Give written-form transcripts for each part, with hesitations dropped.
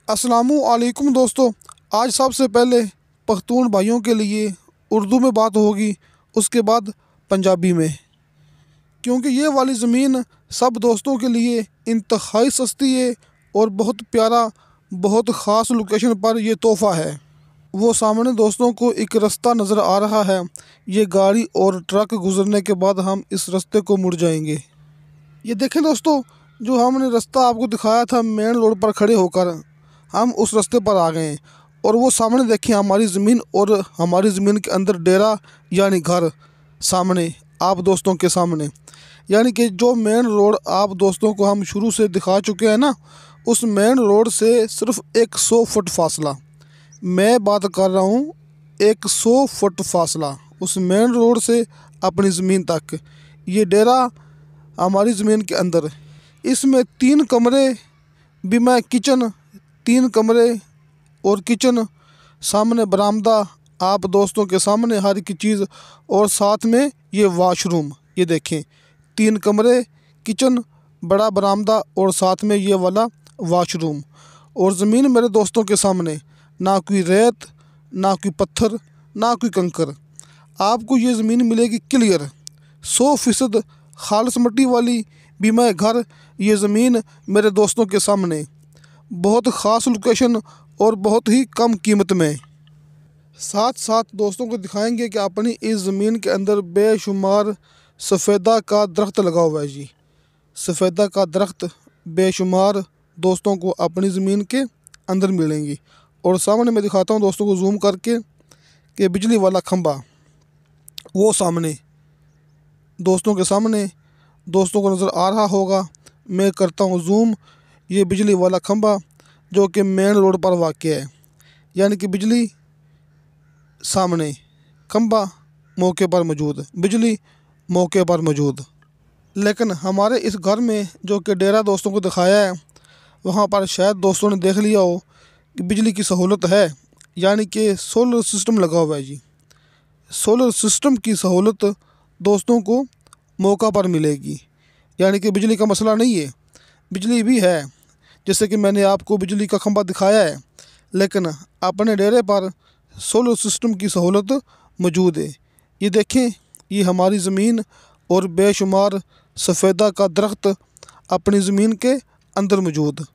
अस्सलामु अलैकुम दोस्तों। आज सबसे पहले पख्तून भाइयों के लिए उर्दू में बात होगी, उसके बाद पंजाबी में, क्योंकि ये वाली ज़मीन सब दोस्तों के लिए इंतहाई सस्ती है और बहुत प्यारा, बहुत ख़ास लोकेशन पर यह तोहफ़ा है। वो सामने दोस्तों को एक रास्ता नज़र आ रहा है। ये गाड़ी और ट्रक गुज़रने के बाद हम इस रास्ते को मुड़ जाएंगे। ये देखें दोस्तों, जो हमने रास्ता आपको दिखाया था मेन रोड पर खड़े होकर, हम उस रास्ते पर आ गए हैं। और वो सामने देखें हमारी ज़मीन, और हमारी ज़मीन के अंदर डेरा यानी घर सामने आप दोस्तों के सामने। यानी कि जो मेन रोड आप दोस्तों को हम शुरू से दिखा चुके हैं ना, उस मेन रोड से सिर्फ 100 फुट फासला, मैं बात कर रहा हूँ 100 फुट फासला उस मेन रोड से अपनी ज़मीन तक। ये डेरा हमारी ज़मीन के अंदर, इसमें 3 कमरे भी, मैं किचन, 3 कमरे और किचन, सामने बरामदा आप दोस्तों के सामने हर एक चीज़, और साथ में ये वाशरूम। ये देखें 3 कमरे, किचन, बड़ा बरामदा और साथ में ये वाला वाशरूम। और ज़मीन मेरे दोस्तों के सामने, ना कोई रेत, ना कोई पत्थर, ना कोई कंकर। आपको ये ज़मीन मिलेगी क्लियर 100% खालिस मिट्टी वाली बीमा घर। ये ज़मीन मेरे दोस्तों के सामने बहुत ख़ास लोकेशन और बहुत ही कम कीमत में। साथ साथ दोस्तों को दिखाएंगे कि अपनी इस ज़मीन के अंदर बेशुमार सफ़ेदा का दरख्त लगा हुआ है जी। सफ़ेदा का दरख्त बेशुमार दोस्तों को अपनी ज़मीन के अंदर मिलेंगी। और सामने मैं दिखाता हूँ दोस्तों को जूम करके कि बिजली वाला खंभा, वो सामने दोस्तों के सामने दोस्तों को नज़र आ रहा होगा। मैं करता हूँ जूम, ये बिजली वाला खंभा जो कि मेन रोड पर वाक़या है। यानी कि बिजली सामने, खंभा मौके पर मौजूद, बिजली मौके पर मौजूद। लेकिन हमारे इस घर में जो कि डेरा दोस्तों को दिखाया है, वहाँ पर शायद दोस्तों ने देख लिया हो कि बिजली की सहूलत है, यानी कि सोलर सिस्टम लगा हुआ है जी। सोलर सिस्टम की सहूलत दोस्तों को मौका पर मिलेगी, यानी कि बिजली का मसला नहीं है। बिजली भी है, जैसे कि मैंने आपको बिजली का खंभा दिखाया है, लेकिन अपने डेरे पर सोलर सिस्टम की सहूलत मौजूद है। ये देखें, ये हमारी ज़मीन और बेशुमार सफ़ेदा का दरख्त अपनी ज़मीन के अंदर मौजूद।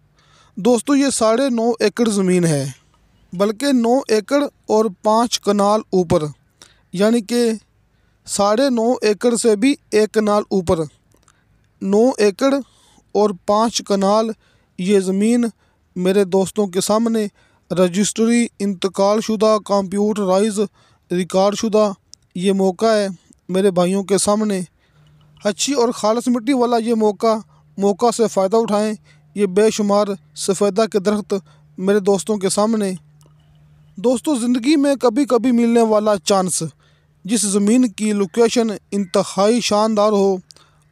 दोस्तों ये 9.5 एकड़ ज़मीन है, बल्कि 9 एकड़ और 5 कनाल ऊपर, यानी कि 9.5 एकड़ से भी 1 कनाल ऊपर, 9 एकड़ और 5 कनाल ये ज़मीन मेरे दोस्तों के सामने रजिस्ट्री इंतकाल शुदा, कंप्यूटराइज रिकॉर्ड शुदा ये मौका है मेरे भाइयों के सामने। अच्छी और खालिस मिट्टी वाला ये मौका से फ़ायदा उठाएं। ये बेशुमार सफ़ेदा के दरख्त मेरे दोस्तों के सामने। दोस्तों ज़िंदगी में कभी कभी मिलने वाला चांस, जिस ज़मीन की लोकेशन इंतहाई शानदार हो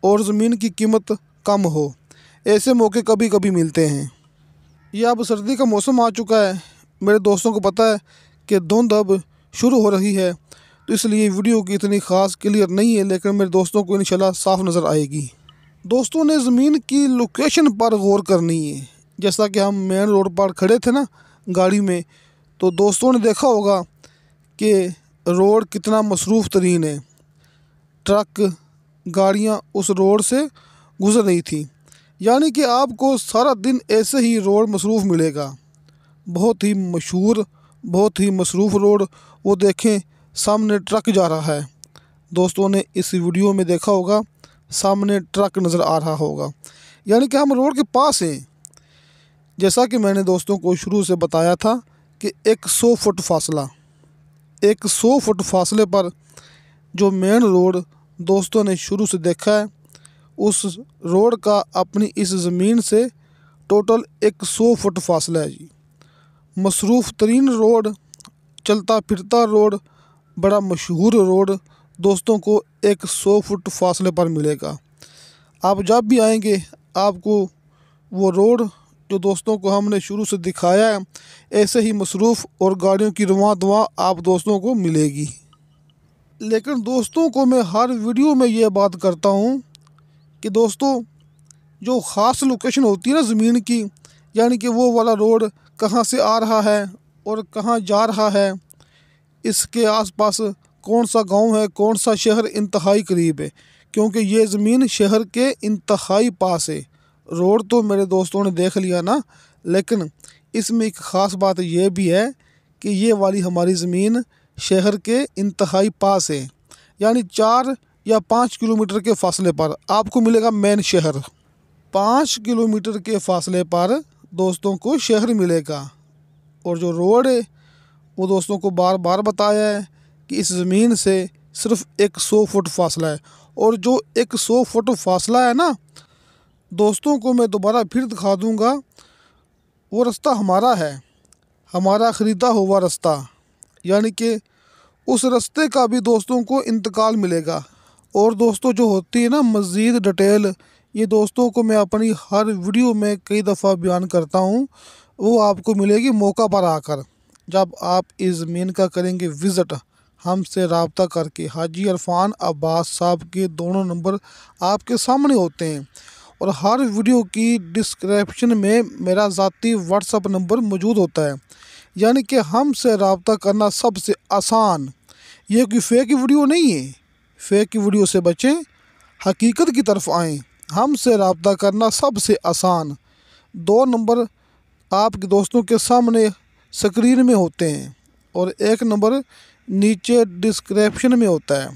और ज़मीन की कीमत कम हो, ऐसे मौके कभी कभी मिलते हैं। यह अब सर्दी का मौसम आ चुका है, मेरे दोस्तों को पता है कि धुंध अब शुरू हो रही है, तो इसलिए वीडियो की इतनी ख़ास क्लियर नहीं है, लेकिन मेरे दोस्तों को इंशाल्लाह साफ़ नज़र आएगी। दोस्तों ने ज़मीन की लोकेशन पर गौर करनी है। जैसा कि हम मेन रोड पर खड़े थे ना गाड़ी में, तो दोस्तों ने देखा होगा कि रोड कितना मसरूफ़ तरीन है। ट्रक, गाड़ियाँ उस रोड से गुज़र रही थी, यानी कि आपको सारा दिन ऐसे ही रोड मसरूफ़ मिलेगा। बहुत ही मशहूर, बहुत ही मसरूफ़ रोड। वो देखें सामने ट्रक जा रहा है, दोस्तों ने इस वीडियो में देखा होगा, सामने ट्रक नज़र आ रहा होगा, यानी कि हम रोड के पास हैं। जैसा कि मैंने दोस्तों को शुरू से बताया था कि 100 फुट फासला, 100 फुट फासले पर जो मेन रोड दोस्तों ने शुरू से देखा है, उस रोड का अपनी इस ज़मीन से टोटल 100 फुट फासला है जी। मसरूफ़ तरीन रोड, चलता फिरता रोड, बड़ा मशहूर रोड दोस्तों को 100 फुट फासले पर मिलेगा। आप जब भी आएंगे आपको वो रोड जो दोस्तों को हमने शुरू से दिखाया है, ऐसे ही मसरूफ़ और गाड़ियों की रवां दवा आप दोस्तों को मिलेगी। लेकिन दोस्तों को मैं हर वीडियो में ये बात करता हूँ कि दोस्तों जो ख़ास लोकेशन होती है ना ज़मीन की, यानी कि वो वाला रोड कहाँ से आ रहा है और कहाँ जा रहा है, इसके आसपास कौन सा गांव है, कौन सा शहर इंतहाई करीब है, क्योंकि ये ज़मीन शहर के इंतहाई पास है। रोड तो मेरे दोस्तों ने देख लिया ना, लेकिन इसमें एक ख़ास बात ये भी है कि ये वाली हमारी ज़मीन शहर के इंतहाई पास है, यानी 4 या 5 किलोमीटर के फासले पर आपको मिलेगा मेन शहर। 5 किलोमीटर के फासले पर दोस्तों को शहर मिलेगा। और जो रोड है वो दोस्तों को बार बार बताया है कि इस ज़मीन से सिर्फ 100 फुट फासला है। और जो 100 फुट फासला है ना दोस्तों को मैं दोबारा फिर दिखा दूंगा, वो रास्ता हमारा है, हमारा ख़रीदा हुआ रास्ता, यानी कि उस रास्ते का भी दोस्तों को इंतकाल मिलेगा। और दोस्तों जो होती है ना मज़ीद डिटेल, ये दोस्तों को मैं अपनी हर वीडियो में कई दफ़ा बयान करता हूँ, वो आपको मिलेगी मौका पर आकर। जब आप इस ज़मीन का करेंगे विज़िट, हमसे रब्ता करके हाजी इरफान अब्बास साहब के दोनों नंबर आपके सामने होते हैं। और हर वीडियो की डिस्क्रिप्शन में मेरा ज़ाती व्हाट्सअप नंबर मौजूद होता है, यानी कि हमसे रब्ता करना सबसे आसान। ये कोई फेक वीडियो नहीं है, फेक वीडियो से बचें, हकीकत की तरफ आएँ। हमसे रब्ता करना सबसे आसान। 2 नंबर आपके दोस्तों के सामने स्क्रीन में होते हैं और 1 नंबर नीचे डिस्क्रिप्शन में होता है।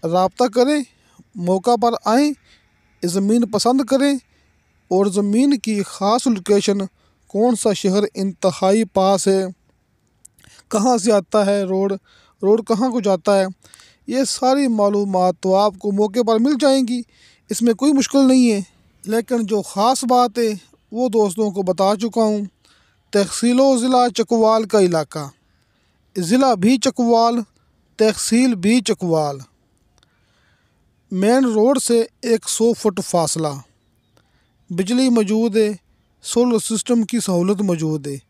रब्ता करें, मौका पर आएँ, ज़मीन पसंद करें। और ज़मीन की ख़ास लोकेशन, कौन सा शहर इंतहाई पास है, कहाँ से आता है रोड, रोड कहाँ को जाता है, ये सारी मालूमात तो आपको मौके पर मिल जाएंगी, इसमें कोई मुश्किल नहीं है। लेकिन जो ख़ास बात है वो दोस्तों को बता चुका हूँ। तहसीलो ज़िला चकवाल का इलाका, ज़िला भी चकवाल, तहसील भी चकवाल, मेन रोड से 100 फुट फासला, बिजली मौजूद है, सोलर सिस्टम की सहूलत मौजूद है,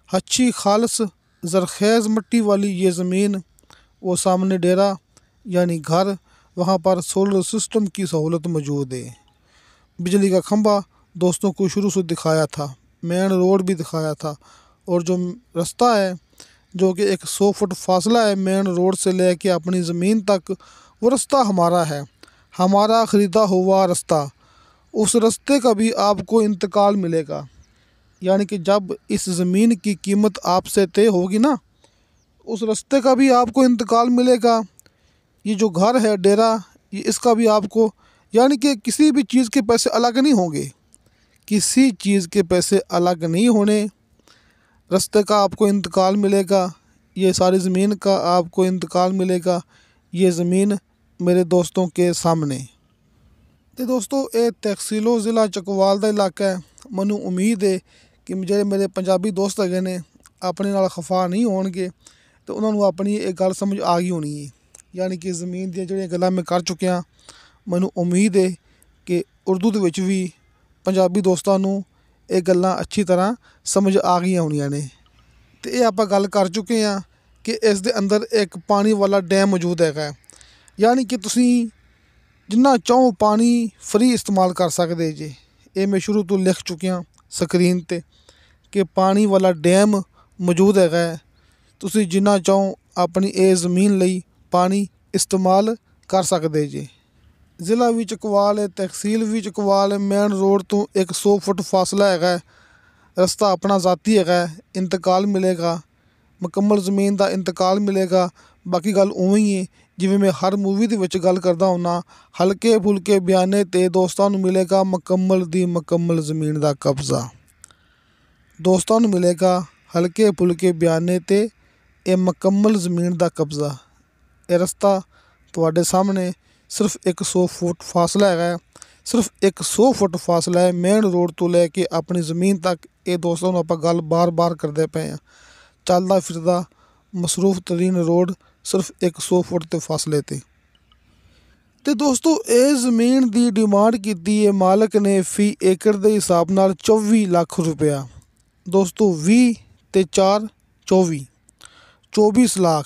अच्छी खालस ज़रख़ेज़ मिट्टी वाली ये ज़मीन, वो सामने डेरा यानी घर, वहाँ पर सोलर सिस्टम की सहूलत मौजूद है। बिजली का खंभा दोस्तों को शुरू से दिखाया था, मेन रोड भी दिखाया था। और जो रास्ता है जो कि 100 फुट फासला है मेन रोड से लेके अपनी ज़मीन तक, वो रास्ता हमारा है, हमारा ख़रीदा हुआ रास्ता। उस रास्ते का भी आपको इंतकाल मिलेगा, यानी कि जब इस ज़मीन की कीमत आपसे तय होगी ना, उस रास्ते का भी आपको इंतकाल मिलेगा। ये जो घर है डेरा, ये इसका भी आपको, यानी कि किसी भी चीज़ के पैसे अलग नहीं होंगे, किसी चीज़ के पैसे अलग नहीं होने। रास्ते का आपको इंतकाल मिलेगा, ये सारी ज़मीन का आपको इंतकाल मिलेगा। ये ज़मीन मेरे दोस्तों के सामने। तो दोस्तों ये तहसीलो ज़िला चकवाल का इलाका है। मैनू उम्मीद है कि जो मेरे पंजाबी दोस्त है ने अपने नाल खफा नहीं होणगे, तो उन्होंने अपनी एक गल समझ आ गई होनी है, यानी कि ज़मीन दी जो गल्लां मैं कर चुकिया। मैनू उम्मीद है कि उर्दू दे विच भी पंजाबी दोस्तां नू ये गल्लां अच्छी तरह समझ आ गई होनियां ने। तो ये आपां गल कर चुके हैं कि इस दे अंदर एक पानी वाला डैम मौजूद है, यानी कि तुसीं जिन्ना चाहो पानी फ्री इस्तेमाल कर सकते जे। ये मैं शुरू तो लिख चुकिया स्क्रीन ते कि पानी वाला डैम मौजूद है, तुसीं जिन्ना चाहो अपनी ये ज़मीन लई पानी इस्तेमाल कर सकते जे। ज़िला भी चकवाल है, तहसील भी चकवाल है, मेन रोड तो 100 फुट फासला है, रास्ता अपना ज़ाती है, इंतकाल मिलेगा, मुकम्मल ज़मीन का इंतकाल मिलेगा। बाकी गल उवें ही है जिवें मैं हर मूवी दे विच गल करदा हुन्ना, हल्के फुल्के बयाने ते दोस्तां नूं मिलेगा मुकम्मल दी मुकम्मल ज़मीन का कब्ज़ा। दोस्तां नूं मिलेगा हल्के फुल्के बयाने ते ये मुकम्मल ज़मीन का कब्ज़ा। ये रास्ता तुहाडे सामने सिर्फ 100 फुट फासला है, सिर्फ 100 फुट फासला है मेन रोड तो लैके अपनी ज़मीन तक। ये दोस्तों नूं आपां गल बार बार करदे पे हैं, चलदा फिरदा मसरूफ तरीन रोड सिर्फ 100 फुट के फासले ते। तो दोस्तों ये ज़मीन की डिमांड की है मालक ने फी एकड़ के हिसाब नाल 24 लाख रुपया। दोस्तों 20 ते 4 24 24 लाख,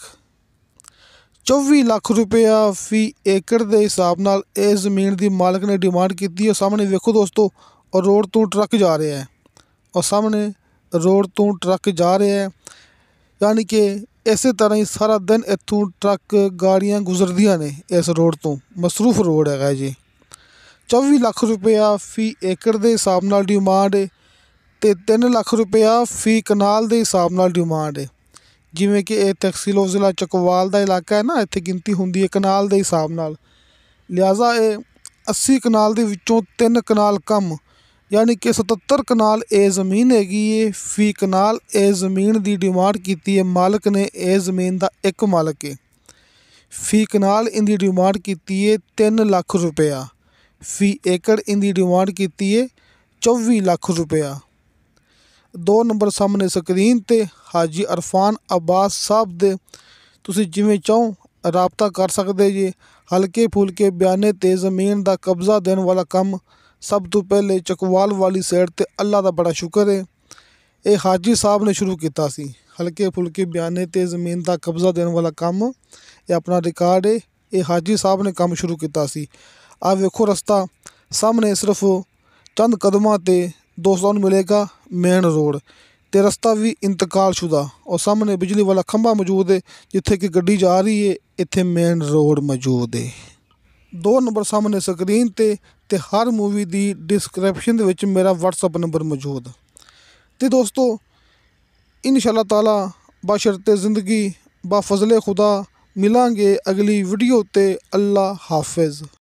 24 लाख रुपया फी एकड़ के हिसाब नाल ये ज़मीन की मालक ने डिमांड की है। सामने वेखो दोस्तों, और रोड तो ट्रक जा रहा है, और सामने रोड तो ट्रक जा रहे हैं, यानी कि इस तरह ही सारा दिन इत्थों ट्रक गाड़ियां गुजरदियां ने इस रोड तो। मसरूफ रोड है जी। 24 लाख रुपया फी एकड़ के हिसाब नाल डिमांड है ते 3 लाख रुपया फी कनाल के हिसाब नाल डिमांड है। जिमें कि ये तहसील ज़िला चकवाल का इलाका है ना, इत्थे गिनती होंदी है कनाल के हिसाब नाल, लिहाजा ये 80 कनाल दे विचों 3 कनाल कम, यानी कि 77 कनाल ये ज़मीन हैगी है। फी कनाल ये ज़मीन की डिमांड की है मालक ने, ये ज़मीन का एक मालक है। फी कनाल इनकी डिमांड की है 3 लाख रुपया, फी एकड़ इनकी डिमांड की है 24 लाख रुपया। 2 नंबर सामने स्क्रीन ते हाजी अरफान अब्बास साहब दे तुसीं जिवें चाहो राबता कर सकते जी। हल्के फुल्के बयाने ते ज़मीन का कब्जा देने वाला काम सब तो पहले चकवाल वाली साइड ते अल्लाह का बड़ा शुक्र है ये हाजी साहब ने शुरू किया सी। हल्के फुल्के बयाने ते ज़मीन का कब्जा देने वाला काम ये अपना रिकॉर्ड है, ये हाजी साहब ने काम शुरू किया सी। आ वेखो रस्ता सामने सिर्फ चंद कदमां ते दोस्तों मिलेगा मेन रोड ते रस्ता भी इंतकाल शुदा, और सामने बिजली वाला खंभा मौजूद है जिथे कि गड्डी जा रही है, इत्थे मेन रोड मौजूद है। 2 नंबर सामने स्क्रीन ते हर मूवी की डिस्क्रिप्शन दे विच मेरा व्हाट्सअप नंबर मौजूद। तो दोस्तों इंशाअल्लाह ताला बशर्ते ज़िंदगी बा फजले खुदा मिलांगे अगली वीडियो ते। अल्लाह हाफिज़।